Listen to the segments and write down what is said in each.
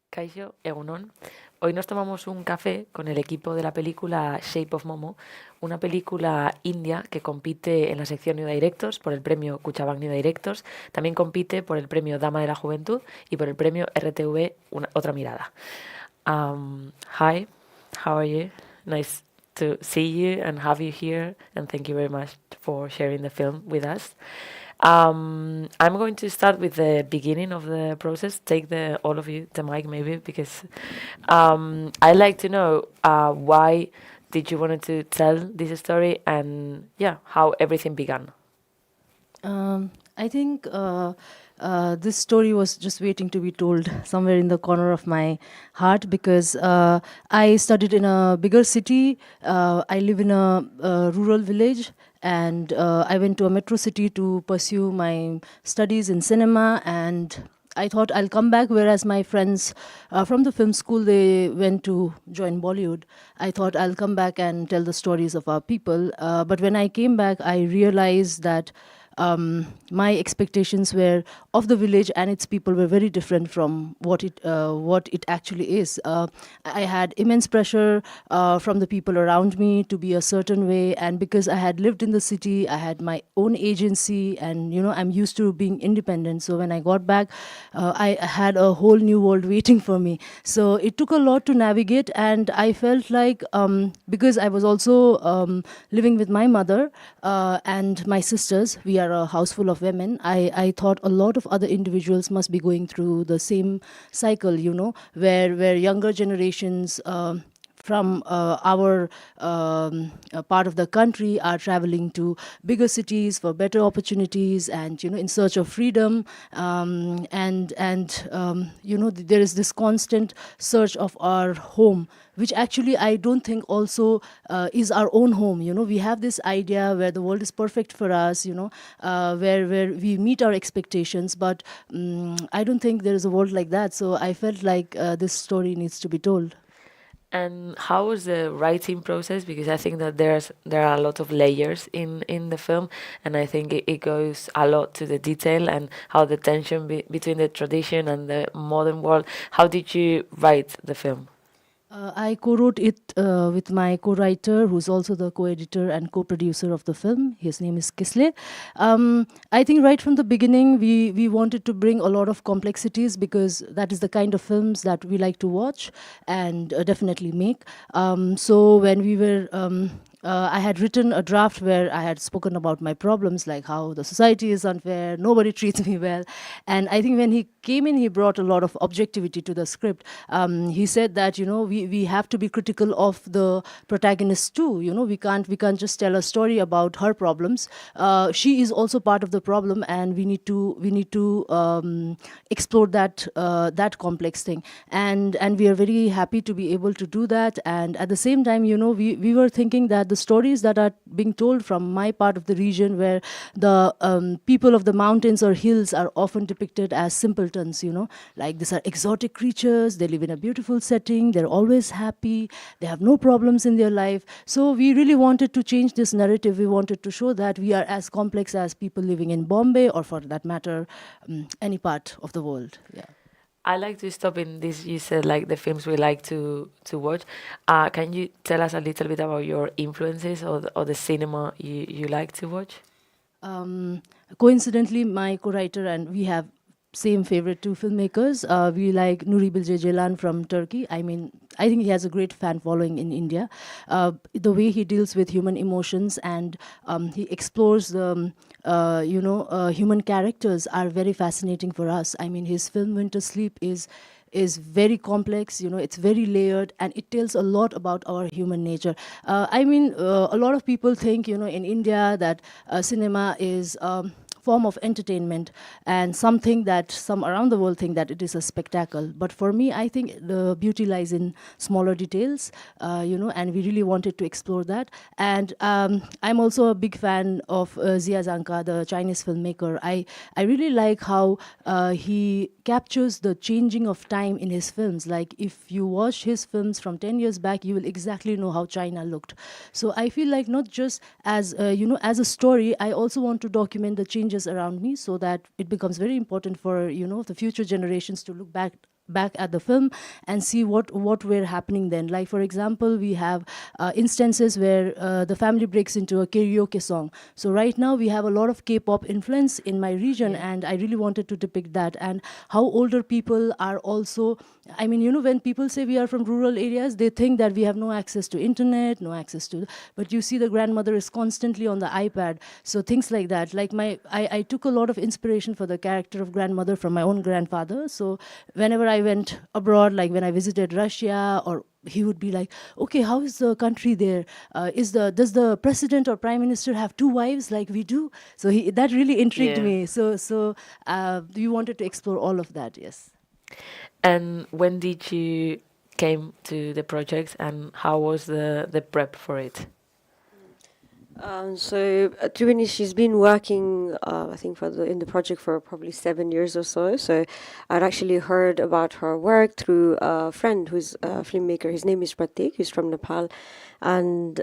Kaixo, Egunon. Hoy nos tomamos un café con el equipo de la película Shape of Momo, una película india que compite en la sección New Directors por el premio Cuchabank New Directors, también compite por el premio Dama de la Juventud y por el premio RTV Otra Mirada. Hi, how are you? Nice to see you and have you here, and thank you very much for sharing the film with us. I'm going to start with the beginning of the process. Take all of you the mic maybe because I'd like to know why did you wanted to tell this story and how everything began. I think this story was just waiting to be told somewhere in the corner of my heart because I studied in a bigger city. I live in a rural village, and I went to a metro city to pursue my studies in cinema. And I thought I'll come back, whereas my friends from the film school, they went to join Bollywood. I thought I'll come back and tell the stories of our people. But when I came back, I realized that my expectations were of the village and its people were very different from what it actually is. I had immense pressure from the people around me to be a certain way, and because I had lived in the city, I had my own agency, and I'm used to being independent. So when I got back, I had a whole new world waiting for me. So it took a lot to navigate, and I felt like because I was also living with my mother and my sisters, we are a house full of women. I thought a lot of other individuals must be going through the same cycle, where younger generations from our part of the country are traveling to bigger cities for better opportunities and in search of freedom, and there is this constant search of our home, which actually I don't think also is our own home. We have this idea where the world is perfect for us, where we meet our expectations, but I don't think there is a world like that. So I felt like this story needs to be told. And how was the writing process? Because I think that there are a lot of layers in the film, and I think it goes a lot to the detail and how the tension between the tradition and the modern world. How did you write the film? I co-wrote it with my co-writer, who's also the co-editor and co-producer of the film. His name is Kisle. I think right from the beginning, we wanted to bring a lot of complexities because that is the kind of films that we like to watch and definitely make. So when we were I had written a draft where I had spoken about my problems, like how the society is unfair, nobody treats me well. And I think when he came in, he brought a lot of objectivity to the script. He said that, we have to be critical of the protagonist too. We can't just tell a story about her problems. She is also part of the problem, and we need to explore that complex thing. And we are very happy to be able to do that. And at the same time, we were thinking that the stories that are being told from my part of the region, where the people of the mountains or hills are often depicted as simpletons, like these are exotic creatures, they live in a beautiful setting, they're always happy, they have no problems in their life. So we really wanted to change this narrative. We wanted to show that we are as complex as people living in Bombay, or for that matter, any part of the world. Yeah. I like to stop in this. You said like the films we like to watch. Can you tell us a little bit about your influences or the cinema you like to watch? Coincidentally, my co-writer and we have same favorite two filmmakers. We like Nuri Bilge Ceylan from Turkey. I mean, I think he has a great fan following in India. The way he deals with human emotions and he explores the human characters are very fascinating for us. I mean, his film Winter Sleep is very complex, it's very layered, and it tells a lot about our human nature. A lot of people think, in India that cinema is form of entertainment and something that some around the world think that it is a spectacle. But for me, I think the beauty lies in smaller details, and we really wanted to explore that. And I'm also a big fan of Zia Zanka, the Chinese filmmaker. I really like how he captures the changing of time in his films. Like if you watch his films from 10 years back, you will exactly know how China looked. So I feel like not just as as a story, I also want to document the changes around me, so that it becomes very important for the future generations to look back back at the film and see what were happening then. Like for example, we have instances where the family breaks into a karaoke song. So right now we have a lot of K-pop influence in my region, and I really wanted to depict that, and how older people are also, I mean, you know, when people say we are from rural areas, they think that we have no access to internet, no access to, but you see the grandmother is constantly on the iPad. So things like that. Like I took a lot of inspiration for the character of grandmother from my own grandfather. So whenever I went abroad, like when I visited Russia, or he would be like, okay, how is the country there? Does the president or prime minister have two wives like we do? So that really intrigued me. So we wanted to explore all of that, yes. And when did you came to the project, and how was the prep for it? Tribeny, she's been working, I think, in the project for probably 7 years or so. So I'd actually heard about her work through a friend who's a filmmaker. His name is Pratik. He's from Nepal, and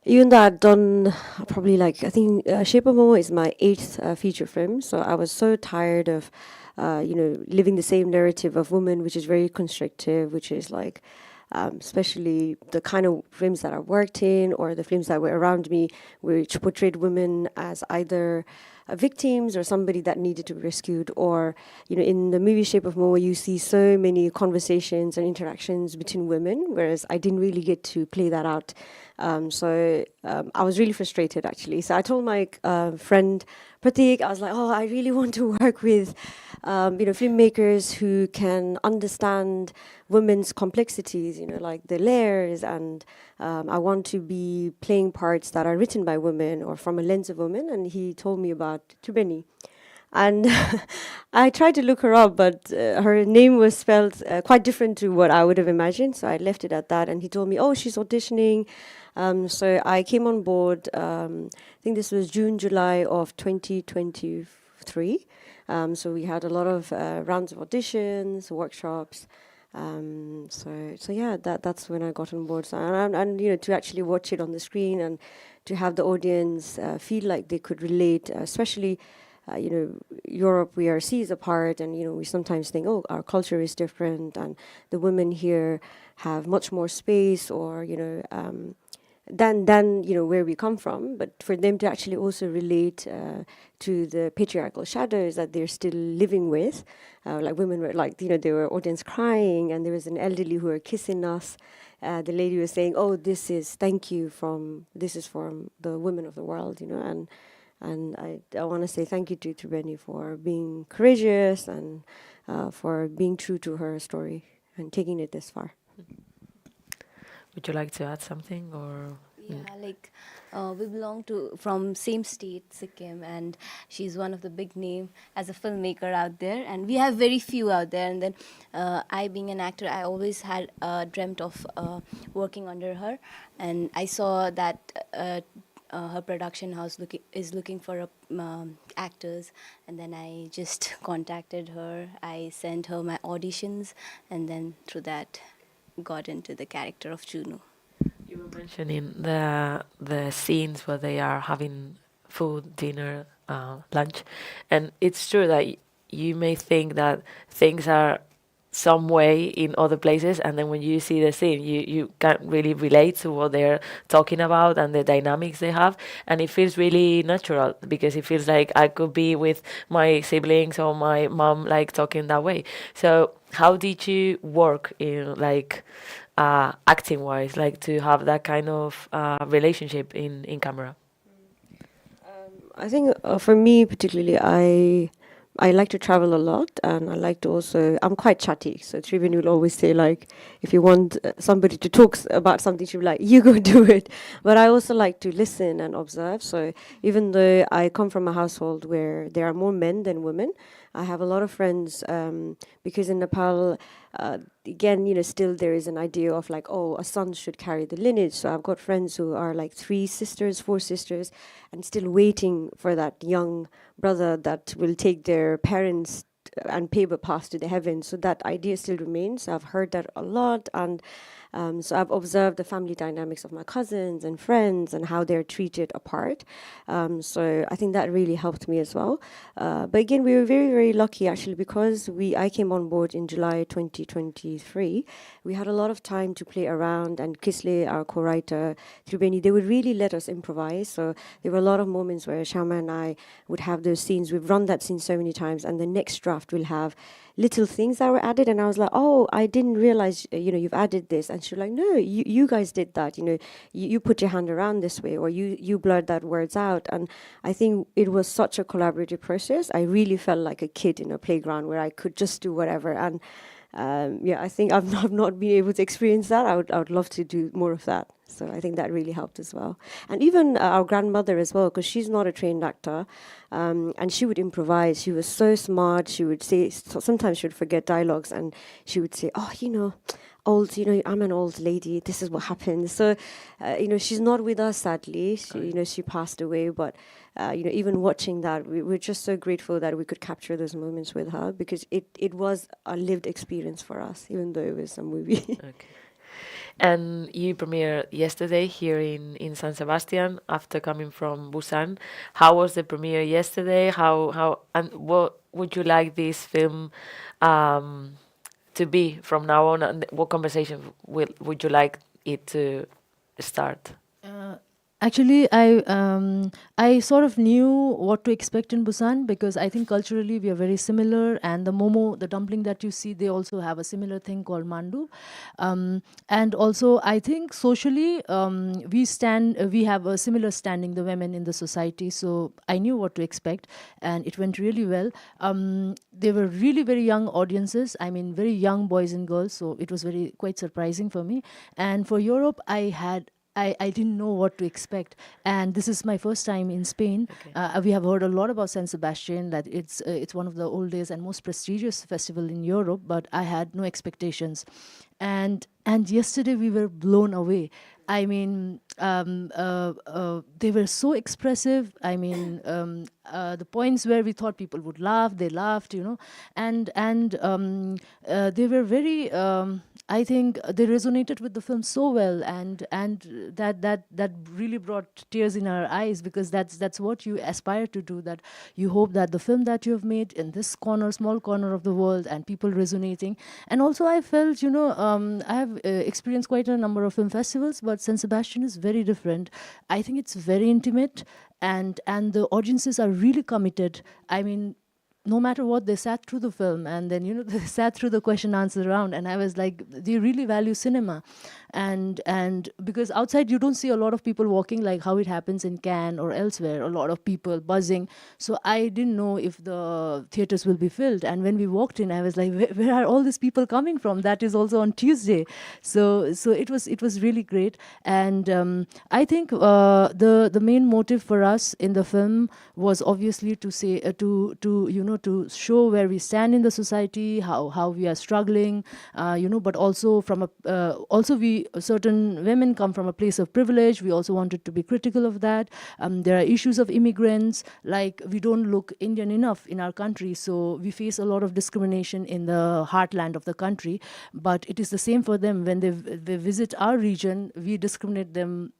even though I'd done probably like, I think Shape of Momo is my 8th feature film. So I was so tired of, living the same narrative of women, which is very constrictive, which is like, especially the kind of films that I worked in or the films that were around me, which portrayed women as either victims or somebody that needed to be rescued. Or, in the movie Shape of Momo, you see so many conversations and interactions between women, whereas I didn't really get to play that out. I was really frustrated, actually. So I told my friend Pratik, I was like, oh, I really want to work with filmmakers who can understand women's complexities, like the layers, and I want to be playing parts that are written by women or from a lens of women. And he told me about Tribeny. And I tried to look her up, but her name was spelled quite different to what I would have imagined. So I left it at that. And he told me, oh, she's auditioning. So I came on board, I think this was June, July of 2023. So we had a lot of rounds of auditions, workshops. That's when I got on board. So, and to actually watch it on the screen and to have the audience feel like they could relate, especially Europe, we are seas apart, and we sometimes think, oh, our culture is different, and the women here have much more space, or than where we come from. But for them to actually also relate to the patriarchal shadows that they're still living with, like women were like, there were audience crying, and there was an elderly who were kissing us. The lady was saying, oh, this is from the women of the world, and I want to say thank you to Tribeny for being courageous and for being true to her story and taking it this far. Would you like to add something, or? We belong from same state, Sikkim, and she's one of the big name as a filmmaker out there, and we have very few out there. And then I, being an actor, I always had dreamt of working under her, and I saw that her production house is looking for actors, and then I just contacted her. I sent her my auditions, and then through that got into the character of Juno. You were mentioning the scenes where they are having food, dinner, lunch, and it's true that you may think that things are some way in other places, and then when you see the scene, you can't really relate to what they're talking about and the dynamics they have, and it feels really natural, because it feels like I could be with my siblings or my mom, like, talking that way. So how did you work in, like, acting wise, like, to have that kind of relationship in camera? I think for me particularly, I like to travel a lot, and I like to also, I'm quite chatty. So Tribeny will always say, like, if you want somebody to talk about something, she'll be like, you go do it. But I also like to listen and observe. So even though I come from a household where there are more men than women, I have a lot of friends, because in Nepal, again, still there is an idea of like, oh, a son should carry the lineage. So I've got friends who are like 3 sisters, 4 sisters, and still waiting for that young brother that will take their parents and pave a path to the heavens. So that idea still remains. I've heard that a lot, and So I've observed the family dynamics of my cousins and friends and how they're treated apart. So I think that really helped me as well. But again, we were very, very lucky actually, because I came on board in July 2023. We had a lot of time to play around, and Kisle, our co-writer, Tribeny, they would really let us improvise. So there were a lot of moments where Shama and I would have those scenes. We've run that scene so many times, and the next draft will have little things that were added, and I was like, oh, I didn't realize, you've added this. And she was like, no, you guys did that, you put your hand around this way, or you blurred that words out. And I think it was such a collaborative process. I really felt like a kid in a playground where I could just do whatever. And I think I've not been able to experience that. I would love to do more of that. So I think that really helped as well. And even our grandmother as well, because she's not a trained actor, and she would improvise. She was so smart. She would say, sometimes she would forget dialogues, and she would say, oh, old, I'm an old lady, this is what happens. So, she's not with us, sadly. She passed away, but, even watching that, we're just so grateful that we could capture those moments with her, because it was a lived experience for us, even though it was a movie. Okay. And you premiered yesterday here in San Sebastian after coming from Busan. How was the premiere yesterday? How and what would you like this film to be from now on? And what conversation would you like it to start? Actually, I sort of knew what to expect in Busan, because I think culturally we are very similar, and the momo, the dumpling that you see, they also have a similar thing called mandu. And also, I think socially we have a similar standing, the women in the society. So I knew what to expect, and it went really well. They were really very young audiences. I mean, very young boys and girls. So it was quite surprising for me. And for Europe, I didn't know what to expect, and this is my first time in Spain. Okay. We have heard a lot about San Sebastian, that it's one of the oldest and most prestigious festival in Europe, but I had no expectations, and yesterday we were blown away. I mean, they were so expressive. I mean, the points where we thought people would laugh, they laughed, and they were very. I think they resonated with the film so well, and that really brought tears in our eyes, because that's what you aspire to do. That you hope that the film that you have made in this small corner of the world, and people resonating. And also, I felt, I have experienced quite a number of film festivals, but San Sebastian is very different. I think it's very intimate, and the audiences are really committed. I mean, no matter what, they sat through the film, and then they sat through the question answer round, and I was like, they really value cinema, and because outside you don't see a lot of people walking like how it happens in Cannes or elsewhere, a lot of people buzzing. So I didn't know if the theaters will be filled, and when we walked in, I was like, where are all these people coming from? That is also on Tuesday. So it was really great, and I think the main motive for us in the film was obviously to say to show where we stand in the society, how we are struggling, but also certain women come from a place of privilege. We also wanted to be critical of that. There are issues of immigrants, like we don't look Indian enough in our country, so we face a lot of discrimination in the heartland of the country, but it is the same for them. When they visit our region, we discriminate them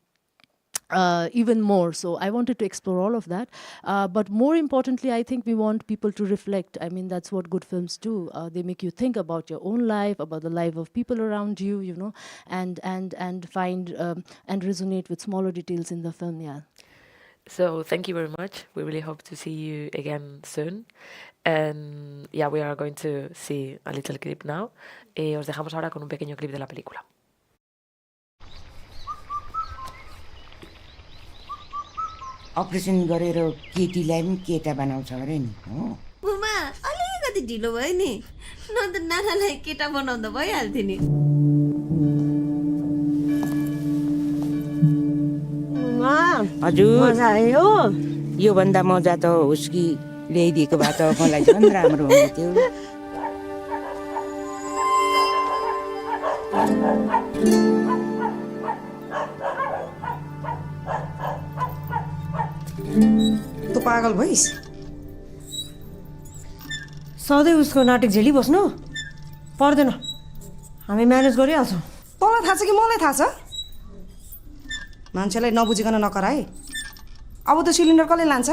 even more. So I wanted to explore all of that. But more importantly, I think we want people to reflect. I mean, that's what good films do. They make you think about your own life, about the life of people around you, and find and resonate with smaller details in the film, yeah. So thank you very much. We really hope to see you again soon. And yeah, we are going to see a little clip now. Os dejamos ahora con un pequeño clip de la película. Operation गरेर केटीलाई पनि केटा बनाउँछ अरे नि हो बुमा अलिकति ढिलो भयो नि न त नानालाई केटा बनाउँदा भइहाल्थ्यो नि हजुर मजा आयो यो भन्दा मजा त उसकी ल्याइदिएको भए त मलाई झन् राम्रो हुने थियो तँ पागल भइस् सधैँ उसको नाटक झेलिबस्नु पर्दैन हामी म्यानेज गरिहाल्छौँ तँलाई थाहा छ कि मलाई थाहा छ मान्छेलाई नबुझिकन नकर है अब त सिलिन्डर कसले लान्छ